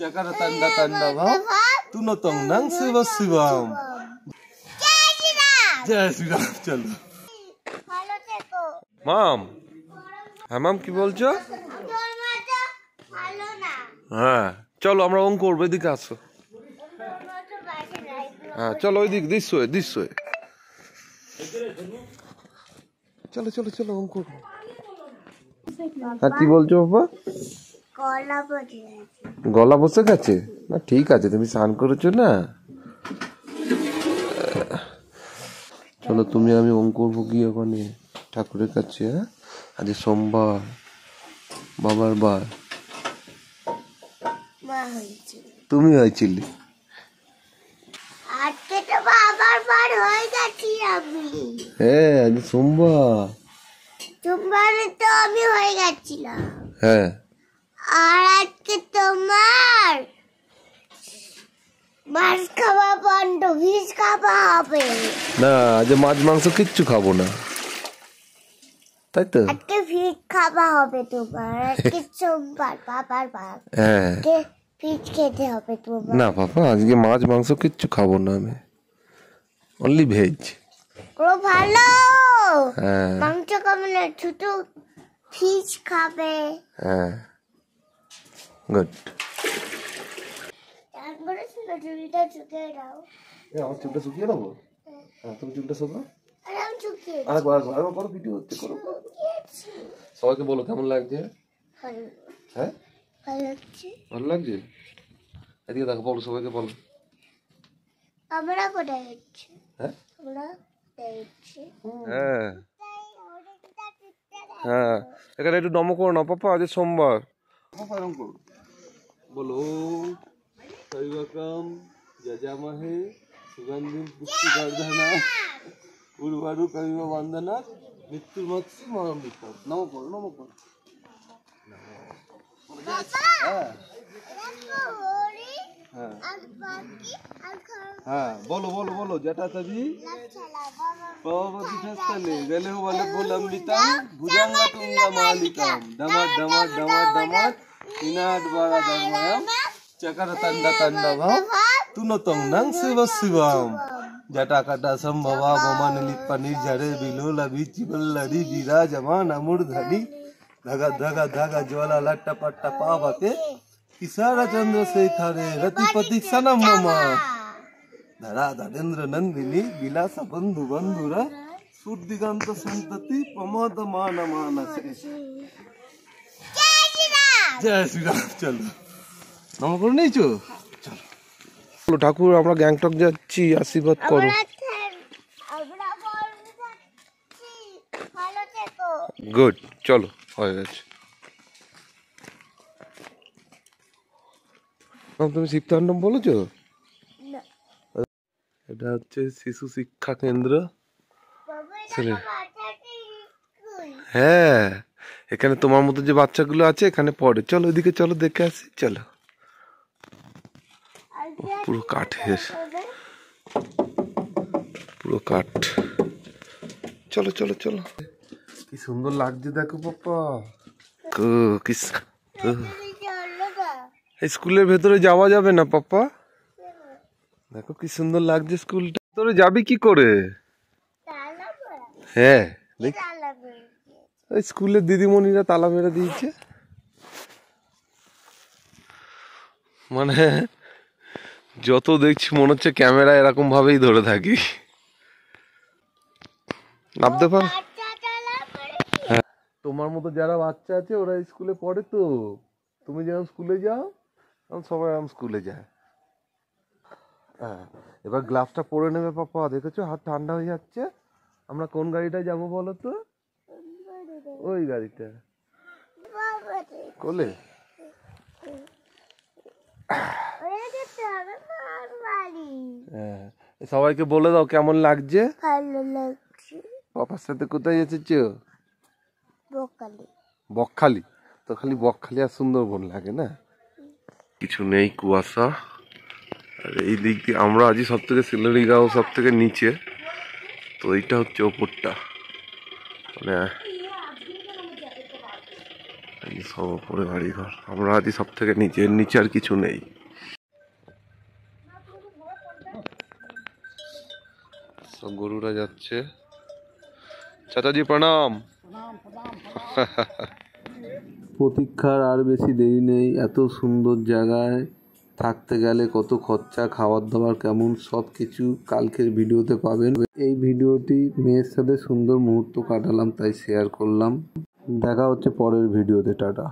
Cakara tanda tanda bhav. Tunotong nang Shiva Shivam. Jai Shri Ram. Chalo. Mom. হ্যাঁ মাম কি বলছো? হ্যাঁ চলো আমরা অঙ্ক করবো, এদিকে আসো। হ্যাঁ চলো ওইদিক দিস হয়ে চলো চলো চলো অঙ্ক করবো। হ্যাঁ কি বলছো বাবা? গলা বসে গেছে না, ঠিক আছে তুমি স্নান করেছো না। চলো তুমি আমি অঙ্ক করবো গিয়ে ওখানে ঠাকুরের কাছে। হ্যাঁ আজ সোমবার, বাবার বার। তুমি হয়েছিলি? হ্যাঁ আজ সোমবার, সোমবারে তো আমি হয়ে গেছিলাম। হ্যাঁ আর আজকে তোমার মাছ খাওয়া বন্ধ, ফিশ খাওয়া হবে না। আজ মাছ মাংস কিচ্ছু খাবো না, তাই তো? আজকে ফিশ খাওয়া হবে তোমার, আজকে সোমবার বাবার বার। হ্যাঁ ফিশ খেতে হবে তোমার। না বাবা আজকে মাছ মাংস কিচ্ছু খাবো না আমি, অনলি ভেজ। ও ভালো, হ্যাঁ মাংস খাবে না, শুধু ফিশ খাবে। হ্যাঁ গুড। তারপরে চুলটা শুকিয়ে দাও। আমার চুলটা শুকিয়ে দেবো? হ্যাঁ তুমি চুলটা শুকাও। আমি শুকিয়ে আরেকবার করো, ভিডিও হচ্ছে, করো। সবাইকে বলো কেমন লাগছে। হ্যাঁ ভালো লাগছে, ভালো লাগছে। এদিকে দেখো, বলো সবাইকে বলো। আমরা কোথায় যাচ্ছি? হ্যাঁ আমরা যাচ্ছি। হ্যাঁ হ্যাঁ এখানে একটু নম করো না পাপা, আজ সোমবার। বলো শৈবকম যজামহে সুগন্ধিম পুষ্টিবর্ধনা উর্বারু কবিম বন্দনা মৃত্যুর্মুক্ষী মরণবিপদ। নম করো নম করো। হ্যাঁ হ্যাঁ হ্যাঁ বলো বলো বলো যেটা তবি পবতিষ্ঠলে গেলেও বলে বলম্বিতাম ভুজঙ্গা তুঙ্গা মালিকাম ডমর ডমর ডমর ডমর ইনাট বারা ধর্ময়ম চকরা তন্ডা তন্ডা ভাব তুনতং নং শিব শিবম জটা কাটা সম্ভবা বমান লিপ্পা নির্ঝরে বিলোলা বিচিবল্লরি বিরাজমান আমূর্ধনি ধগা ধগা ধগা জ্বালা লট্টা পট্টা পাবকে কিশোর চন্দ্রশেখরে রতিপতি সনম মম ধরা ধরেন্দ্র নন্দিনী বিলাস বন্ধু বন্ধুরা সুদিগন্ত সন্ততি প্রমোদ মান মানসে। জয় শ্রীরাম। চলো নম করে নিয়েছো? চলো ঠাকুর আমরা গ্যাংটক যাচ্ছি, আশীর্বাদ করো। গুড চলো হয়ে গেছে। তুমি শিবতাণ্ডব বলেছো? এটা হচ্ছে শিশু শিক্ষা কেন্দ্র। হ্যাঁ এখানে তোমার মতো যে বাচ্চাগুলো আছে এখানে পড়ে। চলো ওইদিকে চলো দেখে আসি। চলো পুরো কাঠের, পুরো কাঠ। চলো চলো চলো কি সুন্দর লাগছে দেখো পাপা। স্কুলের ভেতরে যাওয়া যাবে না পাপা, দেখো কি সুন্দর লাগছে স্কুলটা। ভেতরে যাবি কি করে? হ্যাঁ দেখ স্কুলের দিদিমণিরা তালা মেরে দিয়েছে। মানে যত দেখছি মনে হচ্ছে ক্যামেরা এরকম ভাবেই ধরে থাকি। নামতে পার? হ্যাঁ তোমার মতো যারা বাচ্চা আছে ওরা স্কুলে পড়ে তো। তুমি যেমন স্কুলে যাও সবাই এরকম স্কুলে যায়। হ্যাঁ এবার গ্লাভসটা পরে নেবে পাপা, দেখেছো হাত ঠান্ডা হয়ে যাচ্ছে। আমরা কোন গাড়িটায় যাবো বলো তো? ওই গাড়িটা কোলে। হ্যাঁ সবাইকে বলে দাও কেমন লাগছে। ভালো লাগছে। পাপার সাথে কোথায় এসেছো? বকখালি। বকখালি? তো খালি বকখালি আর সুন্দরবন লাগে না, কিছু নেই, কুয়াশা। আর এই দিক দিয়ে আমরা আজই সব থেকে সিলারিগাঁও সব থেকে নিচে, তো এইটা হচ্ছে ওপরটা। মানে সব উপরে বাড়ি ঘর, আমরা আছি সব থেকে নিচে, নিচে আর কিছু নেই। সব গরুরা যাচ্ছে। চাচাজি প্রণাম। প্রতীক্ষার আর বেশি দেরি নেই। এত সুন্দর জায়গায় থাকতে গেলে কত খরচা, খাবার দাবার কেমন, সব কিছু কালকের ভিডিওতে পাবেন। এই ভিডিওটি মেয়ের সাথে সুন্দর মুহূর্ত কাটালাম তাই শেয়ার করলাম। দেখা হচ্ছে পরের ভিডিওতে। টাটা।